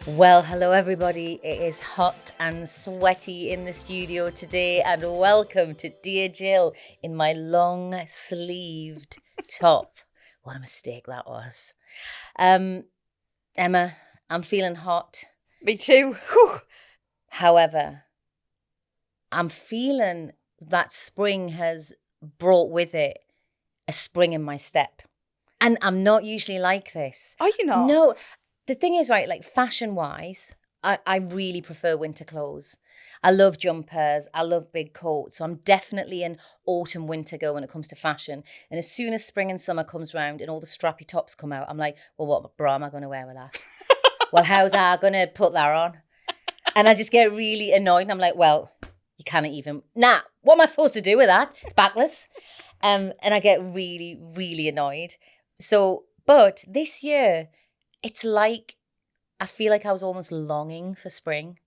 Well, hello everybody. It is hot and sweaty in the studio today, and welcome to Dear Jill in my long-sleeved top. What a mistake that was. Emma, I'm feeling hot. Me too. Whew. However, I'm feeling that spring has brought with it a spring in my step. And I'm not usually like this. Are you not? No. The thing is, right, like fashion-wise, I really prefer winter clothes. I love jumpers. I love big coats. So I'm definitely an autumn-winter girl when it comes to fashion. And as soon as spring and summer comes round and all the strappy tops come out, I'm like, well, what bra am I going to wear with that? Well, how's I going to put that on? And I just get really annoyed. And I'm like, well, you can't even, what am I supposed to do with that? It's backless. And I get really, really annoyed. So, but this year, it's like, I feel like I was almost longing for spring,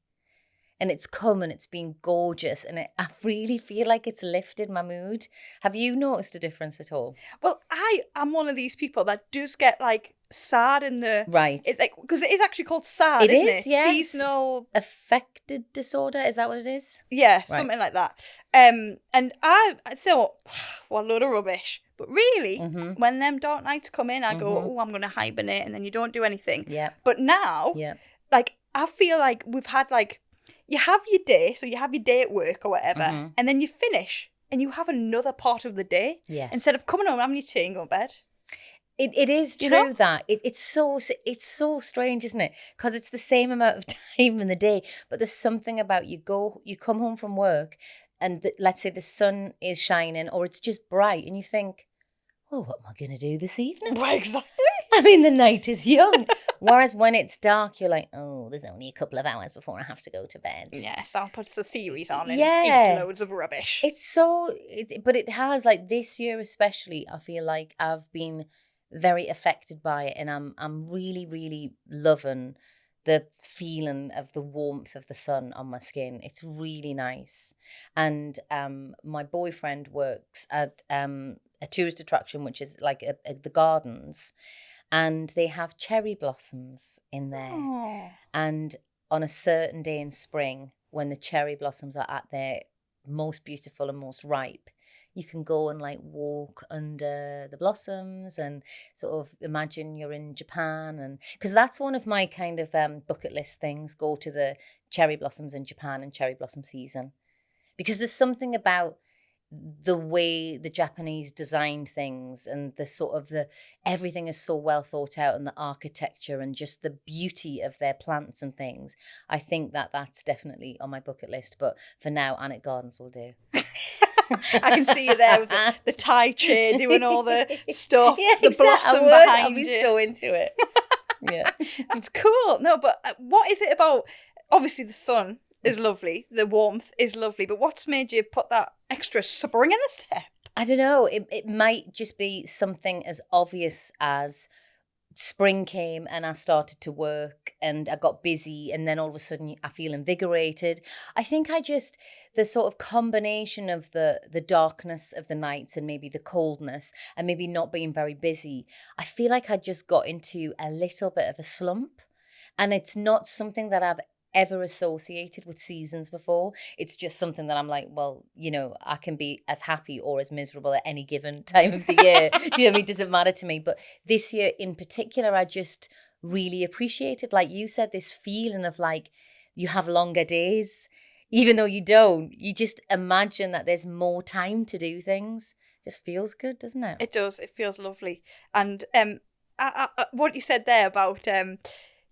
and it's come and it's been gorgeous, and I really feel like it's lifted my mood. Have you noticed a difference at all? Well, I am one of these people that does get like sad in the... Right. Because it is actually called sad, It isn't is, it? yeah. Seasonal... Affected disorder, is that what it is? Yeah, Right. something like that. And I thought, what a load of rubbish. But really, when them dark nights come in, I go, oh, I'm going to hibernate, and then you don't do anything. Yeah. But now, like, I feel like we've had like, you have your day, so you have your day at work or whatever, and then you finish, and you have another part of the day. Yes. Instead of coming home, having your tea and going to bed. It is true that it's so strange, isn't it? Because it's the same amount of time in the day, but there's something about you come home from work, and let's say the sun is shining or it's just bright, and you think, well, what am I going to do this evening? Well, exactly. I mean, the night is young. Whereas when it's dark, you're like, oh, there's only a couple of hours before I have to go to bed. Yes, I'll put a series on and Yeah. eat loads of rubbish. But it has, like, this year especially, I feel like I've been very affected by it, and I'm really, really loving the feeling of the warmth of the sun on my skin. It's really nice. And my boyfriend works at a tourist attraction, which is like the gardens, and they have cherry blossoms in there. Aww. And on a certain day in spring, when the cherry blossoms are at their most beautiful and most ripe, you can go and like walk under the blossoms and sort of imagine you're in Japan. And because that's one of my kind of bucket list things, go to the cherry blossoms in Japan and cherry blossom season, because there's something about the way the Japanese designed things, and the sort of everything is so well thought out, and the architecture and just the beauty of their plants and things. I think that's definitely on my bucket list, but for now, Annick Gardens will do. I can see you there with the tie chair doing all the stuff, Yeah, the exactly. blossom behind I'll be it. so into it. Yeah. It's cool. No, but what is it about? Obviously, the sun is lovely. The warmth is lovely. But what's made you put that extra spring in the step? I don't know. It might just be something as obvious as spring came and I started to work and I got busy, and then all of a sudden I feel invigorated. I think the sort of combination of the darkness of the nights and maybe the coldness and maybe not being very busy, I feel like I just got into a little bit of a slump. And it's not something that I've ever associated with seasons before. It's just something that I'm like, well, I can be as happy or as miserable at any given time of the year. Do you know what I mean? It doesn't matter to me. But this year in particular, I just really appreciated, like you said, this feeling of like you have longer days, even though you don't. You just imagine that there's more time to do things. It just feels good, doesn't it? It does. It feels lovely. And what you said there about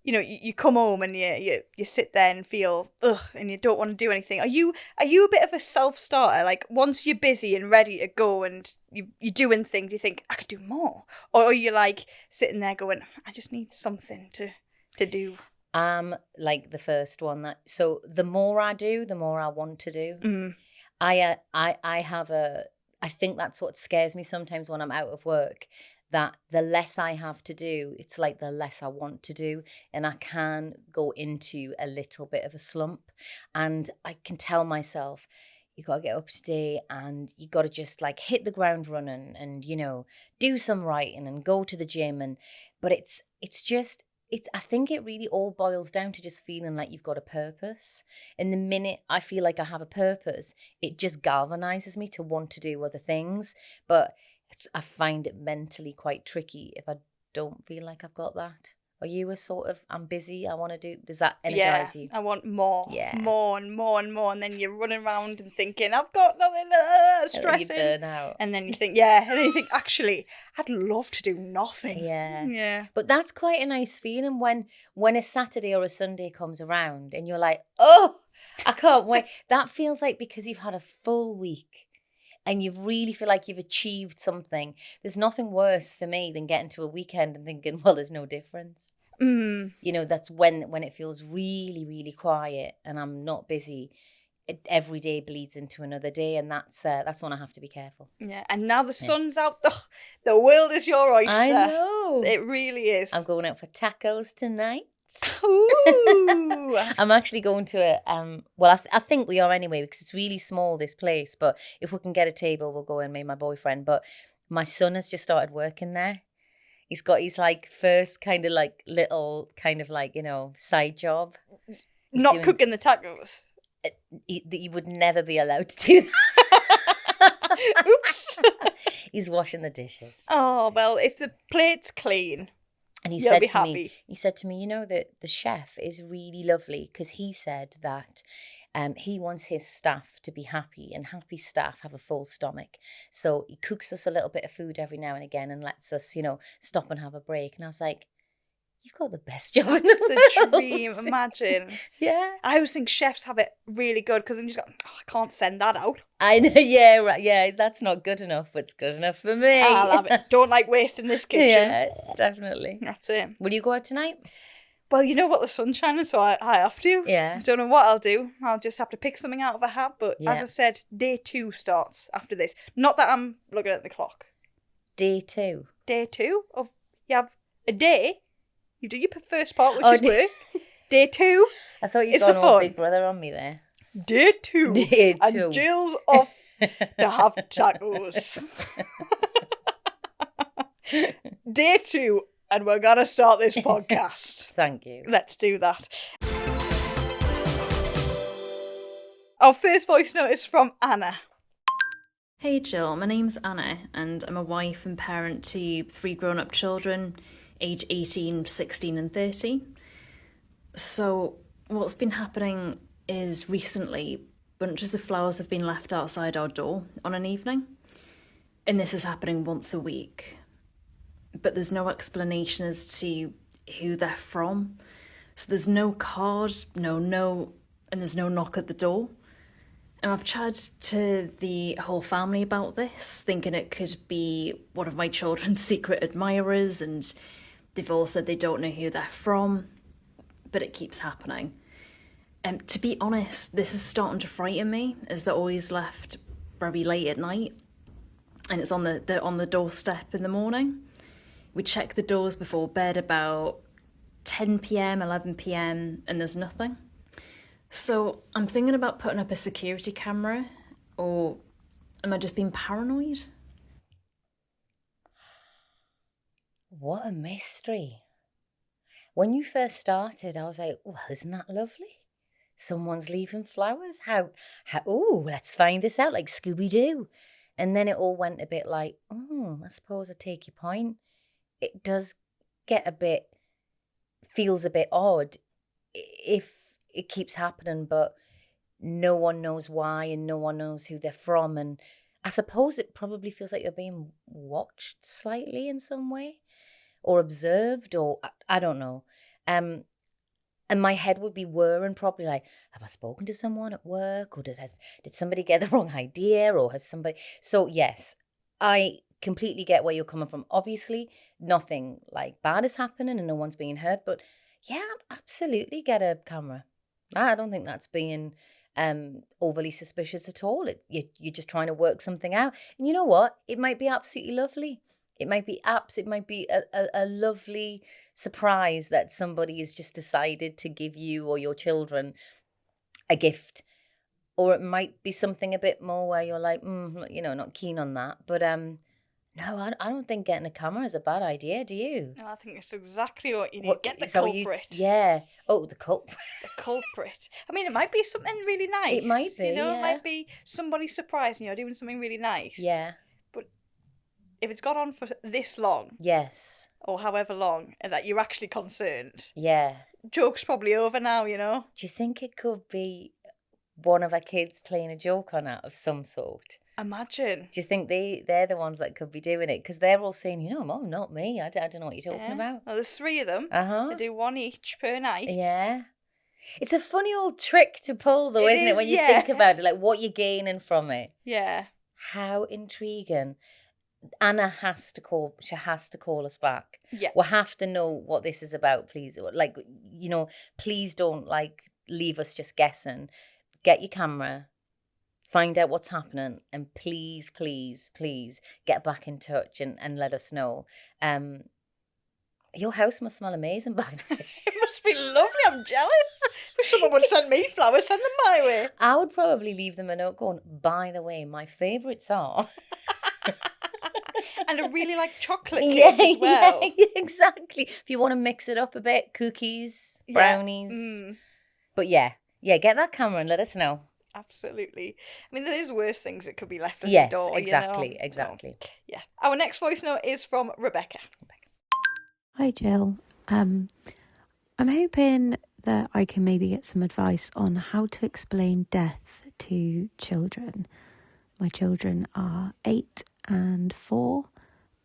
you come home and you sit there and feel and you don't want to do anything. Are you a bit of a self-starter? Like, once you're busy and ready to go and you're doing things, you think, I could do more? Or are you like sitting there going, I just need something to do? Like the first one. So the more I do, the more I want to do. Mm. I think that's what scares me sometimes when I'm out of work, that the less I have to do, it's like the less I want to do. And I can go into a little bit of a slump. And I can tell myself, you got to get up today and you got to just like hit the ground running and, you know, do some writing and go to the gym. But I think it really all boils down to just feeling like you've got a purpose. And the minute I feel like I have a purpose, it just galvanizes me to want to do other things. But I find it mentally quite tricky if I don't feel like I've got that. Are you a sort of, I'm busy, I want to do, does that energize you? I want more, Yeah. more and more and more. And then you're running around and thinking, I've got nothing, stressing. You burn out. And then you think, actually, I'd love to do nothing. Yeah. Yeah. But that's quite a nice feeling when a Saturday or a Sunday comes around and you're like, oh, I can't wait. That feels like because you've had a full week and you really feel like you've achieved something. There's nothing worse for me than getting to a weekend and thinking, well, there's no difference. Mm. You know, that's when it feels really, really quiet and I'm not busy. Every day bleeds into another day, and that's when I have to be careful. Yeah, and now the sun's out. Ugh, the world is your oyster. I know. It really is. I'm going out for tacos tonight. Ooh. I'm actually going to I think we are anyway because it's really small, this place, but if we can get a table we'll go in, me and my boyfriend. But my son has just started working there. He's got his like first kind of like little kind of like, you know, side job. Not cooking the tacos. He would never be allowed to do that. Oops. He's washing the dishes. Oh, well, if the plate's clean, and he you'll said be to happy. me, you know, that the chef is really lovely because he said that he wants his staff to be happy, and happy staff have a full stomach. So he cooks us a little bit of food every now and again and lets us, you know, stop and have a break. And I was like, you've got the best job in That's the the dream, imagine. Yeah. I always think chefs have it really good because then you just go, oh, I can't send that out. I know, yeah, right, yeah, that's not good enough, but it's good enough for me. I'll have it. Don't like wasting this kitchen. Yeah, definitely. That's it. Will you go out tonight? Well, you know what, the sun's shining, so I have to. Yeah. I don't know what I'll do. I'll just have to pick something out of a hat. But Yeah. as I said, day 2 starts after this. Not that I'm looking at the clock. Day 2. Day 2 of, you have a day. You do your first part, which is day- work. Day 2. I thought you'd It's gone the all fun. Big Brother on me there. Day 2. Day 2. And Jill's off to have tacos. Day 2. And we're going to start this podcast. Thank you. Let's do that. Our first voice note is from Anna. Hey Jill, my name's Anna and I'm a wife and parent to 3 grown-up children, age 18, 16 and 30. So what's been happening is recently bunches of flowers have been left outside our door on an evening. And this is happening once a week. But there's no explanation as to who they're from. So there's no card, no note, and there's no knock at the door. And I've chatted to the whole family about this, thinking it could be one of my children's secret admirers, and they've all said they don't know who they're from, but it keeps happening. To be honest, this is starting to frighten me, as they're always left very late at night, and it's on the doorstep in the morning. We check the doors before bed about 10 p.m, 11 p.m, and there's nothing. So I'm thinking about putting up a security camera, or am I just being paranoid? What a mystery. When you first started, I was like, well, isn't that lovely? Someone's leaving flowers. Oh, let's find this out, like Scooby-Doo. And then it all went a bit like, I suppose I take your point. It does get feels a bit odd if it keeps happening, but no one knows why and no one knows who they're from. And I suppose it probably feels like you're being watched slightly in some way or observed, or I don't know. And my head would be whirring, probably like, have I spoken to someone at work, or did somebody get the wrong idea, or has somebody... So yes, I completely get where you're coming from. Obviously, nothing like bad is happening and no one's being hurt, but yeah, absolutely get a camera. I don't think that's being overly suspicious at all. You're just trying to work something out. And you know what? It might be absolutely lovely. It might be a lovely surprise that somebody has just decided to give you or your children a gift, or it might be something a bit more where you're like, not keen on that. But no, I don't think getting a camera is a bad idea. Do you? No, I think it's exactly what you need. What Get the is that what culprit. Yeah. Oh, the culprit. The culprit. I mean, it might be something really nice. It might be, It yeah. might be somebody surprising you or doing something really nice. Yeah. But if it's gone on for this long, Yes. or however long, and that you're actually concerned, Yeah. joke's probably over now, Do you think it could be one of our kids playing a joke on it of some sort? Imagine. Do you think they're the ones that could be doing it? Because they're all saying, Mom, not me. I don't know what you're talking about. Well, there's 3 of them. Uh-huh. They do 1 each per night. Yeah. It's a funny old trick to pull, though, isn't it? When you think about it, like what you're gaining from it. Yeah. How intriguing. Anna has to call us back. Yeah. We'll have to know what this is about, please. Like, please don't leave us just guessing. Get your camera, find out what's happening, and please, please, please get back in touch and let us know. Your house must smell amazing, by the way. It must be lovely. I'm jealous. If someone would send me flowers, send them my way. I would probably leave them a note going, by the way, my favourites are... And I really like chocolate cake as well. Yeah, exactly. If you want to mix it up a bit, cookies, brownies. But yeah, get that camera and let us know. Absolutely. I mean, there is worse things that could be left at Yes, the door. exactly. So, yeah. Our next voice note is from Rebecca. Hi, Jill. I'm hoping that I can maybe get some advice on how to explain death to children. My children are 8 and 4,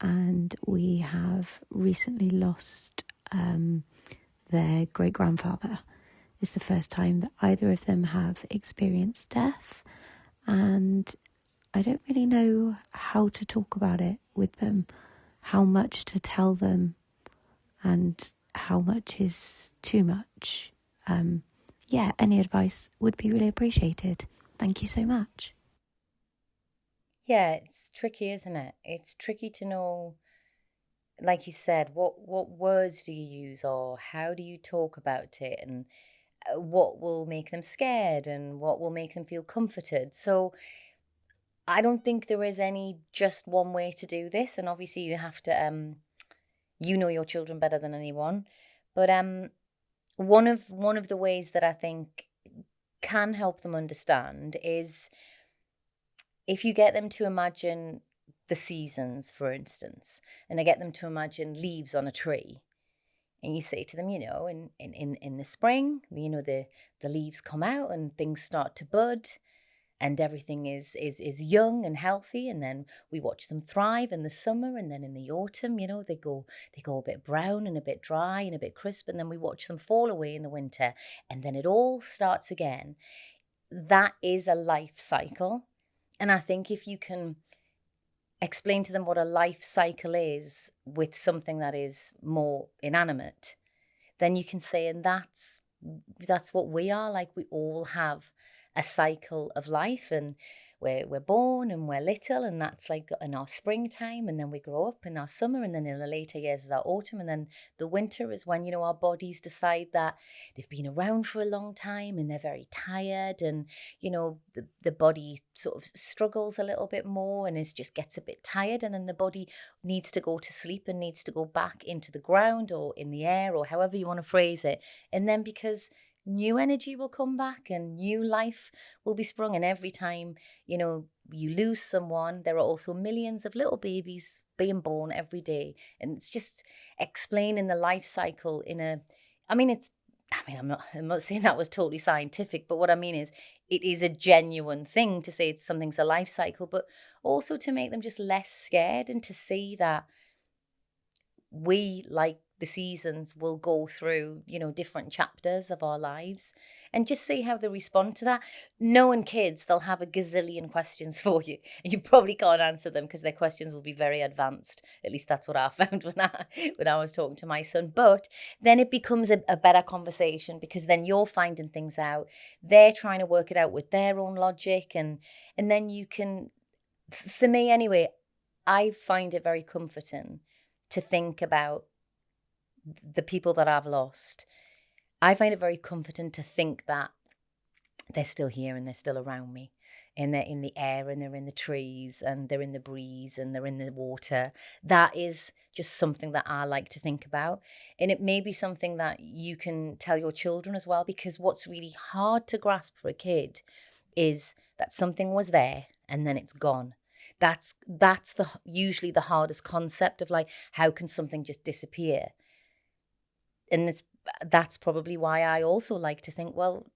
and we have recently lost their great-grandfather. It's the first time that either of them have experienced death, and I don't really know how to talk about it with them, how much to tell them, and how much is too much. Any advice would be really appreciated. Thank you so much. Yeah, it's tricky, isn't it? It's tricky to know, like you said, what words do you use, or how do you talk about it, and what will make them scared and what will make them feel comforted. So I don't think there is any just one way to do this, and obviously you have to you know your children better than anyone, but one of the ways that I think can help them understand is if you get them to imagine the seasons, for instance, and I get them to imagine leaves on a tree, and you say to them, in the spring, the leaves come out and things start to bud, and everything is young and healthy, and then we watch them thrive in the summer, and then in the autumn, they go a bit brown and a bit dry and a bit crisp, and then we watch them fall away in the winter, and then it all starts again. That is a life cycle. And I think if you can explain to them what a life cycle is with something that is more inanimate, then you can say, and that's what we are like. We all have a cycle of life, and we're born and we're little, and that's like in our springtime, and then we grow up in our summer, and then in the later years is our autumn, and then the winter is when our bodies decide that they've been around for a long time and they're very tired, and the body sort of struggles a little bit more and just gets a bit tired, and then the body needs to go to sleep and needs to go back into the ground or in the air, or however you want to phrase it, and then because new energy will come back and new life will be sprung. And every time, you lose someone, there are also millions of little babies being born every day. And it's just explaining the life cycle I'm not saying that was totally scientific, but what I mean is it is a genuine thing to say something's a life cycle, but also to make them just less scared and to see that we, like the seasons, will go through, different chapters of our lives, and just see how they respond to that. Knowing kids, they'll have a gazillion questions for you, and you probably can't answer them because their questions will be very advanced. At least that's what I found when I was talking to my son. But then it becomes a better conversation, because then you're finding things out. They're trying to work it out with their own logic, and then you can, for me anyway, I find it very comforting to think about the people that I've lost. I find it very comforting to think that they're still here and they're still around me. And they're in the air and they're in the trees and they're in the breeze and they're in the water. That is just something that I like to think about. And it may be something that you can tell your children as well, because what's really hard to grasp for a kid is that something was there and then it's gone. That's usually the hardest concept of like, how can something just disappear? And that's probably why I also like to think, well,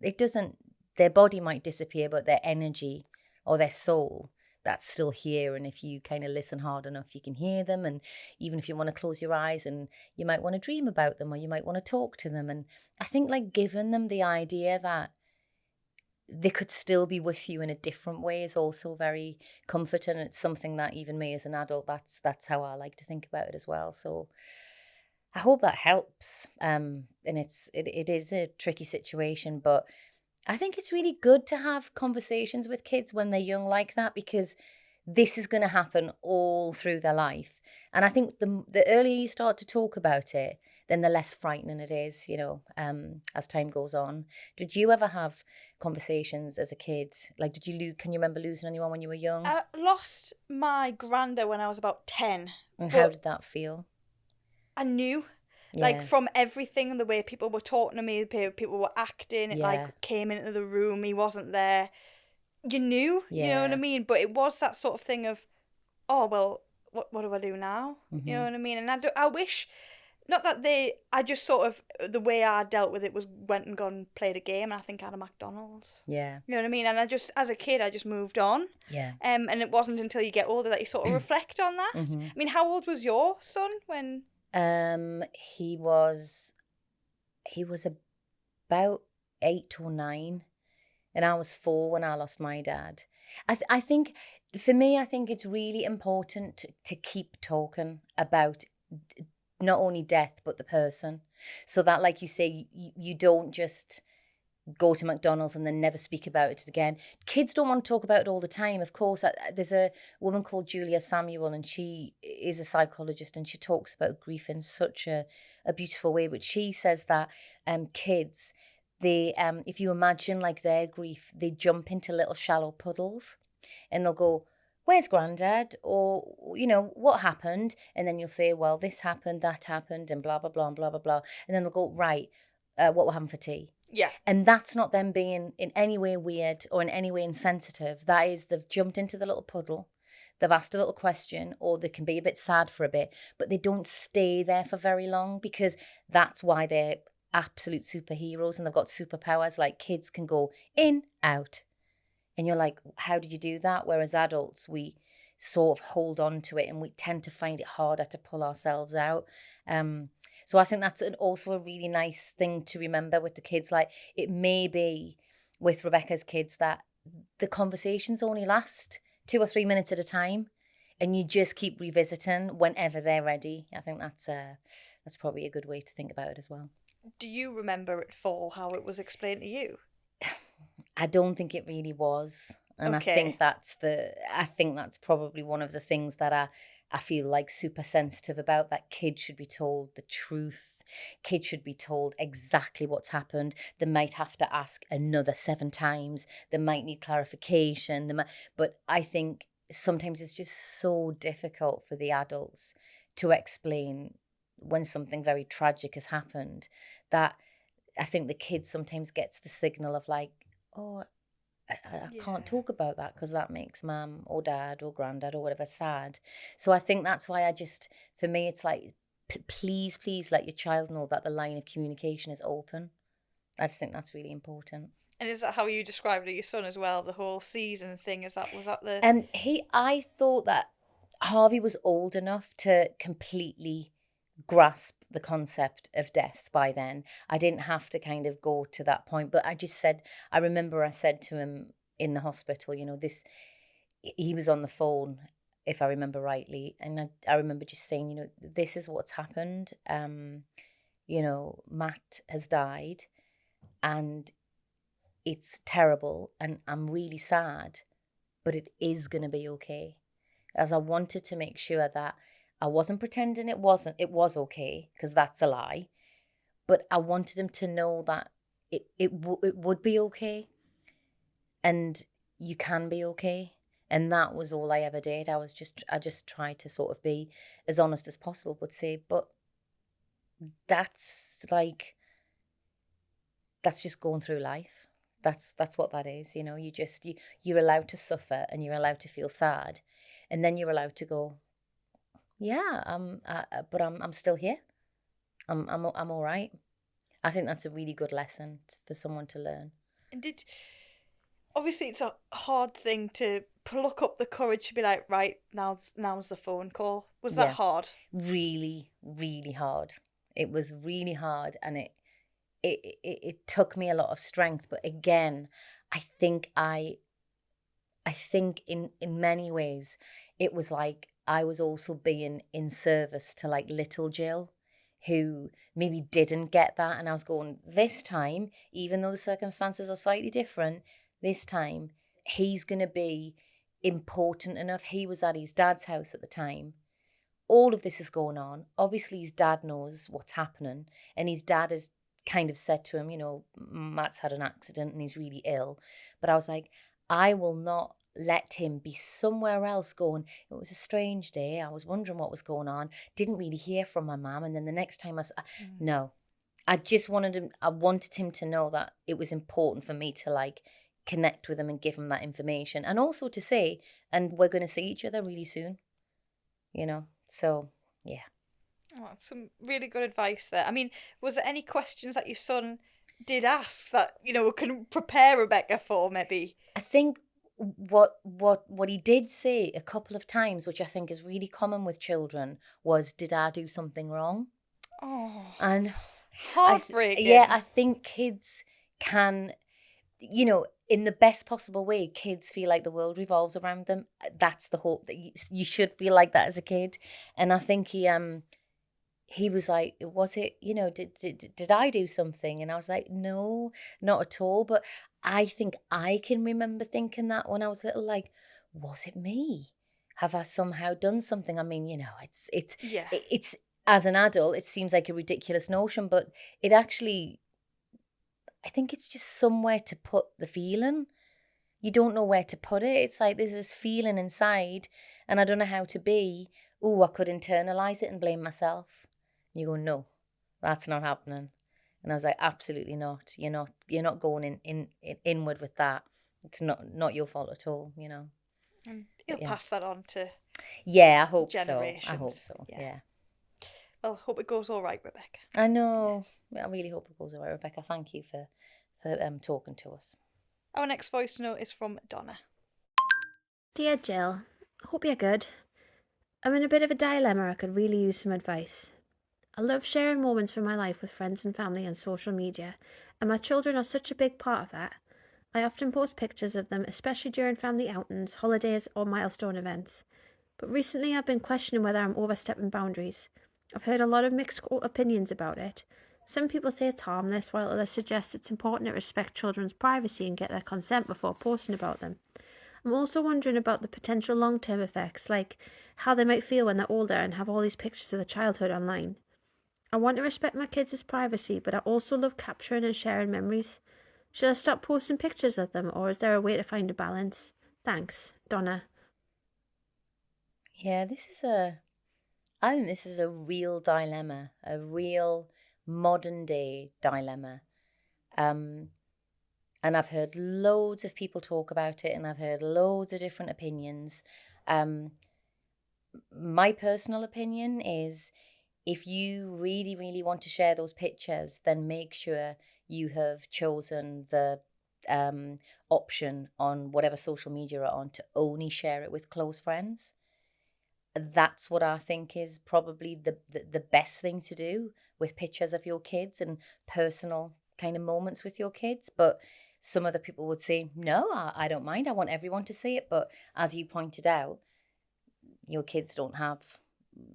it doesn't, their body might disappear, but their energy or their soul, that's still here. And if you kind of listen hard enough, you can hear them. And even if you want to close your eyes, and you might want to dream about them, or you might want to talk to them. And I think like giving them the idea that they could still be with you in a different way is also very comforting. It's something that even me as an adult, that's how I like to think about it as well. So I hope that helps. And it is a tricky situation, but I think it's really good to have conversations with kids when they're young like that, because this is going to happen all through their life. And I think the earlier you start to talk about it, then the less frightening it is, as time goes on. Did you ever have conversations as a kid? Like, can you remember losing anyone when you were young? I lost my granda when I was about 10. And how did that feel? I knew. Yeah. Like, from everything, the way people were talking to me, people were acting, it like came into the room, he wasn't there. You knew, you know what I mean? But it was that sort of thing of, oh, well, what do I do now? Mm-hmm. You know what I mean? And I wish, not that I just sort of, the way I dealt with it was went and gone and played a game, and I think I had a McDonald's. Yeah. You know what I mean? And as a kid, I just moved on. Yeah. And it wasn't until you get older that you sort of reflect on that. Mm-hmm. I mean, how old was your son when... He was about 8 or 9, and I was 4 when I lost my dad. I think for me, I think it's really important to keep talking about not only death but the person, so that, like you say, you don't just go to McDonald's and then never speak about it again. Kids don't want to talk about it all the time. Of course, there's a woman called Julia Samuel, and she is a psychologist, and she talks about grief in such a beautiful way. But she says that kids, they if you imagine like their grief, they jump into little shallow puddles, and they'll go, "Where's Granddad?" Or, "What happened?" And then you'll say, "Well, this happened, that happened, and blah blah blah and blah blah blah." And then they'll go, "Right, what we're having for tea?" Yeah. And that's not them being in any way weird or in any way insensitive. That is, they've jumped into the little puddle, they've asked a little question, or they can be a bit sad for a bit, but they don't stay there for very long, because that's why they're absolute superheroes and they've got superpowers. Like, kids can go in, out. And you're like, how did you do that? Whereas adults, we sort of hold on to it and we tend to find it harder to pull ourselves out. So I think that's also a really nice thing to remember with the kids. Like, it may be with Rebecca's kids that the conversations only last 2 or 3 minutes at a time, and you just keep revisiting whenever they're ready. I think that's probably a good way to think about it as well. Do you remember at full how it was explained to you? I don't think it really was. And Okay. I think that's probably one of the things that I feel like super sensitive about, that kids should be told the truth. Kids should be told exactly what's happened. They might have to ask another 7 times. They might need clarification. But I think sometimes it's just so difficult for the adults to explain when something very tragic has happened, that I think the kid sometimes gets the signal of like, oh, I can't talk about that because that makes mum or dad or granddad or whatever sad. So I think that's why for me, it's like, please let your child know that the line of communication is open. I just think that's really important. And is that how you described it to your son as well? The whole season thing, was that the... I thought that Harvey was old enough to completely grasp the concept of death by then. I didn't have to kind of go to that point, but I remember I said to him in the hospital, he was on the phone, if I remember rightly, and I remember just saying, this is what's happened. Matt has died and it's terrible and I'm really sad, but it is going to be okay. As I wanted to make sure that I wasn't pretending it was okay, because that's a lie. But I wanted him to know that it would be okay. and you can be okay. And that was all I ever did. I just tried to sort of be as honest as possible, but say, but that's just going through life. That's what that is. You're allowed to suffer, and you're allowed to feel sad, and then you're allowed to go, yeah, but I'm still here. I'm all right. I think that's a really good lesson for someone to learn. And obviously it's a hard thing to pluck up the courage to be like, right, now's the phone call. Was that hard? Really, really hard. It was really hard, and it took me a lot of strength. But again, I think in many ways it was like I was also being in service to like little Jill, who maybe didn't get that. And I was going, this time, even though the circumstances are slightly different, this time he's going to be important enough. He was at his dad's house at the time. All of this is going on. Obviously, his dad knows what's happening, and his dad has kind of said to him, Matt's had an accident and he's really ill. But I was like, I will not let him be somewhere else going, it was a strange day, I was wondering what was going on, didn't really hear from my mum, and then the next time no. I wanted him to know that it was important for me to like connect with him and give him that information, and also to say, and we're going to see each other really soon, so yeah. Oh, some really good advice there. I mean, was there any questions that your son did ask that can prepare Rebecca for? Maybe I think what he did say a couple of times, which I think is really common with children, was, did I do something wrong? Oh, and heartbreaking. I think kids can, in the best possible way, kids feel like the world revolves around them. That's the hope, that you should feel like that as a kid. And I think he was like, was it, did I do something? And I was like, no, not at all. But I think I can remember thinking that when I was little, like, was it me? Have I somehow done something? I mean, it's as an adult, it seems like a ridiculous notion, but it actually, I think it's just somewhere to put the feeling. You don't know where to put it. It's like there's this feeling inside, and I don't know how to be. Oh, I could internalize it and blame myself. And you go, no, that's not happening. And I was like, absolutely not. You're not going in inward with that. It's not your fault at all, And you'll pass that on to I hope generations. So. I hope so. Yeah. Well, hope it goes all right, Rebecca. I know. Yes. I really hope it goes all right, Rebecca. Thank you for talking to us. Our next voice note is from Donna. Dear Jill, hope you're good. I'm in a bit of a dilemma. I could really use some advice. I love sharing moments from my life with friends and family on social media, and my children are such a big part of that. I often post pictures of them, especially during family outings, holidays, or milestone events. But recently I've been questioning whether I'm overstepping boundaries. I've heard a lot of mixed opinions about it. Some people say it's harmless, while others suggest it's important to respect children's privacy and get their consent before posting about them. I'm also wondering about the potential long-term effects, like how they might feel when they're older and have all these pictures of their childhood online. I want to respect my kids' privacy, but I also love capturing and sharing memories. Should I stop posting pictures of them, or is there a way to find a balance? Thanks, Donna. Yeah, I think this is a real dilemma, a real modern day dilemma. And I've heard loads of people talk about it, and I've heard loads of different opinions. My personal opinion is, if you really, really want to share those pictures, then make sure you have chosen the option on whatever social media you're on to only share it with close friends. That's what I think is probably the best thing to do with pictures of your kids and personal kind of moments with your kids. But some other people would say, no, I don't mind. I want everyone to see it. But as you pointed out, your kids don't have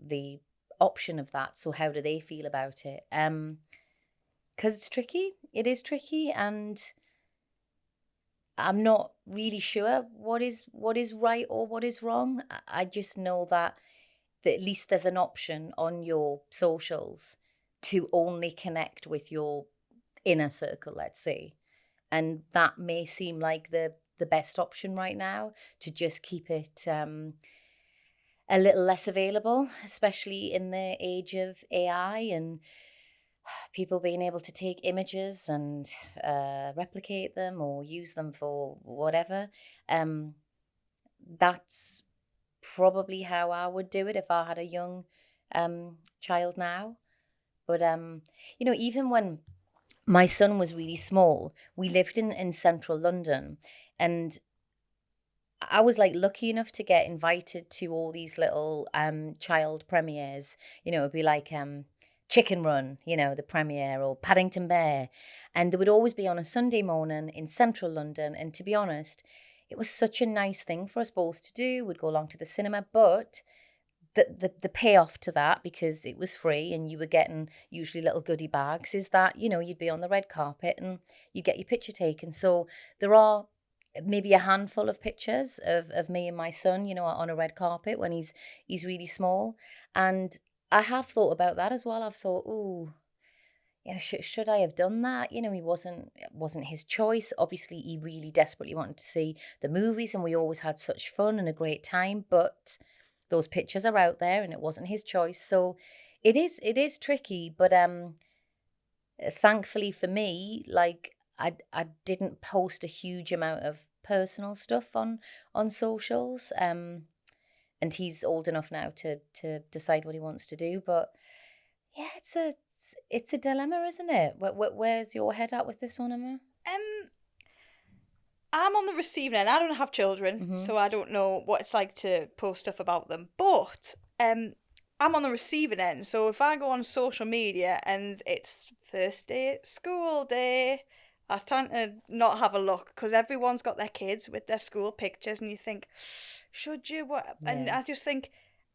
the option of that. So how do they feel about it? Because it's tricky. It is tricky, and I'm not really sure what is right or what is wrong. I just know that at least there's an option on your socials to only connect with your inner circle, let's say. And that may seem like the the best option right now, to just keep it a little less available, especially in the age of AI and people being able to take images and replicate them or use them for whatever. That's probably how I would do it if I had a young child now. But even when my son was really small, we lived in central London, and I was like lucky enough to get invited to all these little child premieres. It'd be like Chicken Run, the premiere, or Paddington Bear. And they would always be on a Sunday morning in central London. And to be honest, it was such a nice thing for us both to do. We'd go along to the cinema, but the payoff to that, because it was free and you were getting usually little goodie bags, is that, you'd be on the red carpet and you get your picture taken. So there are maybe a handful of pictures of me and my son, on a red carpet when he's really small. And I have thought about that as well. I've thought, should I have done that? It wasn't his choice. Obviously, he really desperately wanted to see the movies, and we always had such fun and a great time. But those pictures are out there, and it wasn't his choice. So it is tricky. But thankfully for me, like I didn't post a huge amount of personal stuff on socials. And he's old enough now to decide what he wants to do. But yeah, it's a dilemma, isn't it? Where's your head at with this one, Emma? I'm on the receiving end. I don't have children, so I don't know what it's like to post stuff about them. But I'm on the receiving end. So if I go on social media and it's first day at school day, I tend to not have a look, because everyone's got their kids with their school pictures, and you think, should you? What? Yeah. And I just think,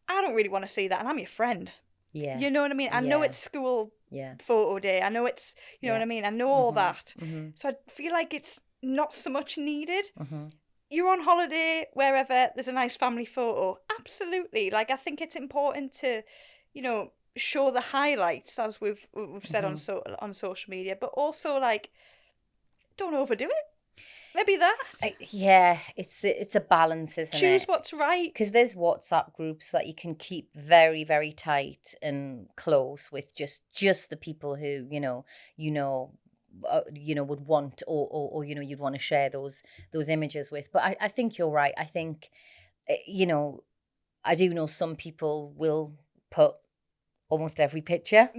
I don't really want to see that, and I'm your friend. Yeah. You know what I mean? I know it's school photo day. I know it's, you know what I mean? I know all that. Mm-hmm. So I feel like it's not so much needed. Mm-hmm. You're on holiday, wherever, there's a nice family photo. Absolutely. Like, I think it's important to, show the highlights, as we've said on social media, but also, like, don't overdo it. Maybe that. It's a balance, isn't it? Choose what's right. Because there's WhatsApp groups that you can keep very, very tight and close with just the people who would want or you'd want to share those images with. But I think you're right. I think I do know some people will put almost every picture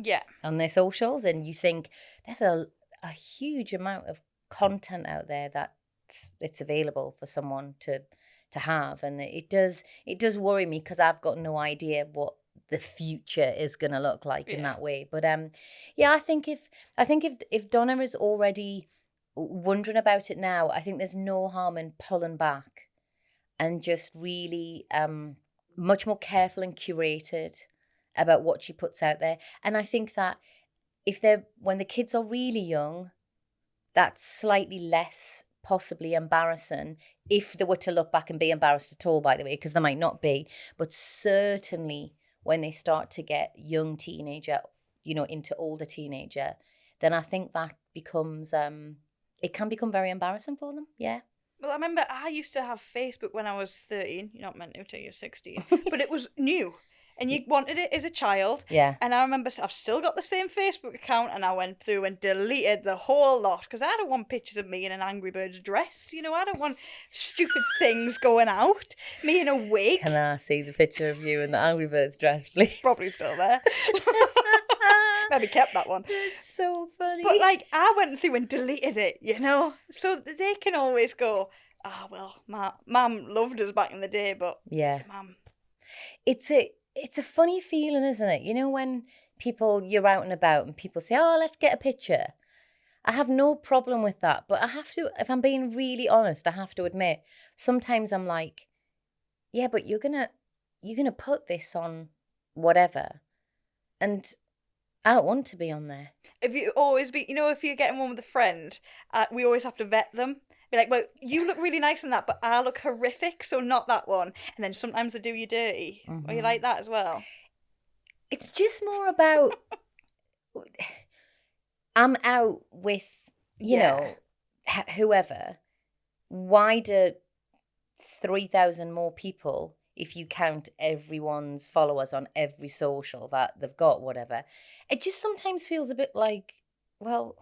on their socials, and you think there's a huge amount of content out there that it's available for someone to have, and it does worry me, because I've got no idea what the future is going to look like in that way. But I think if Donna is already wondering about it now, I think there's no harm in pulling back and just really much more careful and curated about what she puts out there. And I think that when the kids are really young, that's slightly less possibly embarrassing, if they were to look back and be embarrassed at all, by the way, because they might not be. But certainly when they start to get young teenager, into older teenager, then I think that becomes, it can become very embarrassing for them. Yeah. Well, I remember I used to have Facebook when I was 13. You're not meant to until you're 16. But it was new. And you wanted it as a child. Yeah. And I remember I've still got the same Facebook account, and I went through and deleted the whole lot, because I don't want pictures of me in an Angry Birds dress. I don't want stupid things going out. Me in a wig. Can I see the picture of you in the Angry Birds dress, please? Probably still there. Maybe kept that one. That's so funny. But I went through and deleted it, so they can always go, well, Mum loved us back in the day, but Mum. It's a funny feeling, isn't it? When you're out and about and people say, oh, let's get a picture. I have no problem with that. But I have to, if I'm being really honest, I have to admit, sometimes I'm like, yeah, but you're gonna put this on whatever. And I don't want to be on there. If you always be, if you're getting one with a friend, we always have to vet them. Be like, well, you look really nice in that, but I look horrific, so not that one. And then sometimes they do you dirty. Mm-hmm. Are you like that as well? It's just more about, I'm out with, whoever, why do 3,000 more people, if you count everyone's followers on every social that they've got, whatever, it just sometimes feels a bit like, well,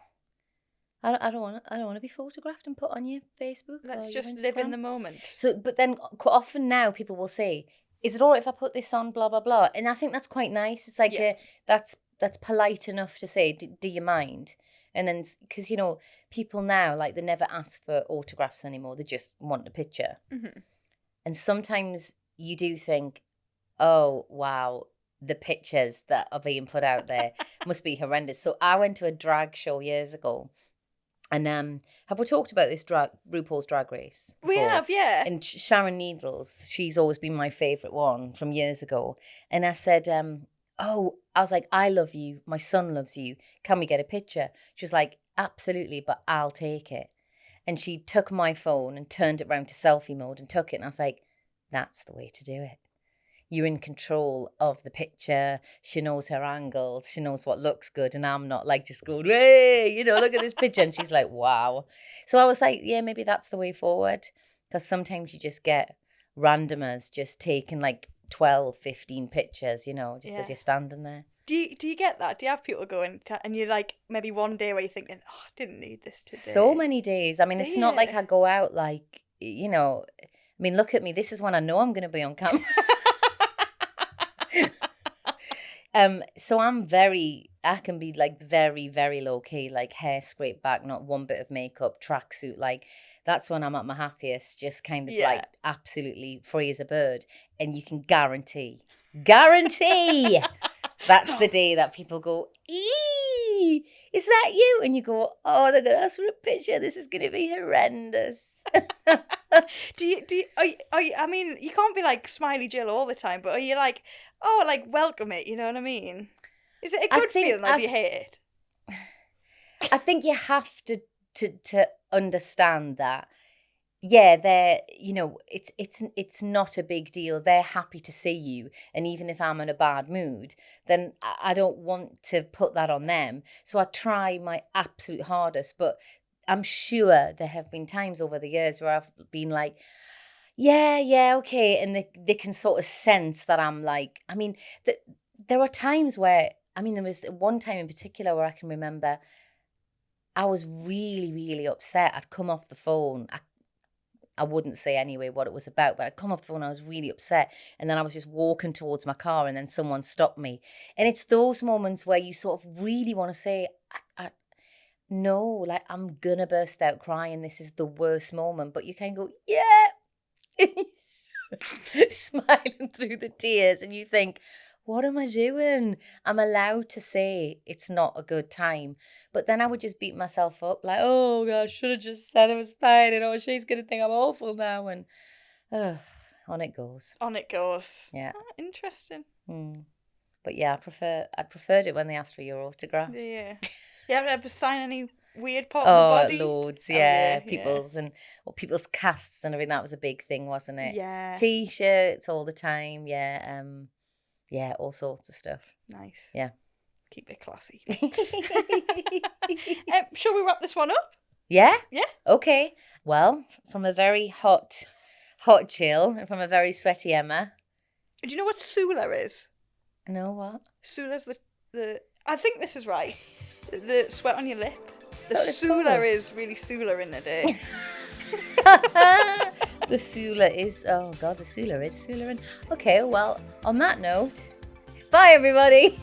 I don't want to be photographed and put on your Facebook. Let's or your just live in Instagram. the moment. So, but then quite often now people will say, "Is it all right if I put this on?" Blah blah blah, and I think that's quite nice. It's like that's polite enough to say, "Do you mind?" And then because people now, like, they never ask for autographs anymore; they just want a picture. Mm-hmm. And sometimes you do think, "Oh wow, the pictures that are being put out there must be horrendous." So I went to a drag show years ago. And have we talked about this RuPaul's Drag Race before? We have, yeah. And Sharon Needles, she's always been my favourite one from years ago. And I said, I was like, "I love you. My son loves you. Can we get a picture?" She was like, "Absolutely, but I'll take it." And she took my phone and turned it around to selfie mode and took it. And I was like, that's the way to do it. You're in control of the picture. She knows her angles. She knows what looks good. And I'm not like just going, "Hey, look at this picture." And she's like, "Wow." So I was like, yeah, maybe that's the way forward. Because sometimes you just get randomers just taking like 12, 15 pictures, as you're standing there. Do you get that? Do you have people going and you're like, maybe one day where you're thinking, "Oh, I didn't need this today"? So many days. I mean, it's not like I go out like, I mean, look at me. This is when I know I'm going to be on camera. So I can be like very, very low key, like hair scraped back, not one bit of makeup, tracksuit. Like that's when I'm at my happiest, just kind of like absolutely free as a bird. And you can guarantee that's the day that people go, "Eee, is that you?" And you go, "Oh, they're going to ask for a picture. This is going to be horrendous." I mean, you can't be like Smiley Jill all the time, but are you like, "Oh, like welcome it," you know what I mean? Is it a good feeling or do you hate it? I think you have to understand that. Yeah, they're, it's not a big deal. They're happy to see you. And even if I'm in a bad mood, then I don't want to put that on them. So I try my absolute hardest. But I'm sure there have been times over the years where I've been like, yeah, okay. And they can sort of sense that I'm like, I mean, there are times where, there was one time in particular where I can remember I was really, really upset. I'd come off the phone. I wouldn't say anyway what it was about, but I'd come off the phone. I was really upset. And then I was just walking towards my car and then someone stopped me. And it's those moments where you sort of really want to say, no, like I'm going to burst out crying. This is the worst moment. But you can go, yeah, smiling through the tears. And you think, what am I doing? I'm allowed to say it's not a good time. But then I would just beat myself up like, "Oh, gosh, should have just said it was fine. And she's going to think I'm awful now." And on it goes. On it goes. Yeah. Oh, interesting. But yeah, I preferred it when they asked for your autograph. Yeah. You ever sign any weird part of the body? Loads, yeah. People's casts and everything. That was a big thing, wasn't it? Yeah. T-shirts all the time, yeah. Yeah, all sorts of stuff. Nice. Yeah. Keep it classy. Shall we wrap this one up? Yeah? Yeah. Okay. Well, from a very hot Jill and from a very sweaty Emma. Do you know what SULA is? No, what? SULA's the I think this is right. The sweat on your lip. The SULA called? is really SULA in the day. The SULA is, oh God, the SULA is SULA in. Okay, well, on that note, bye everybody.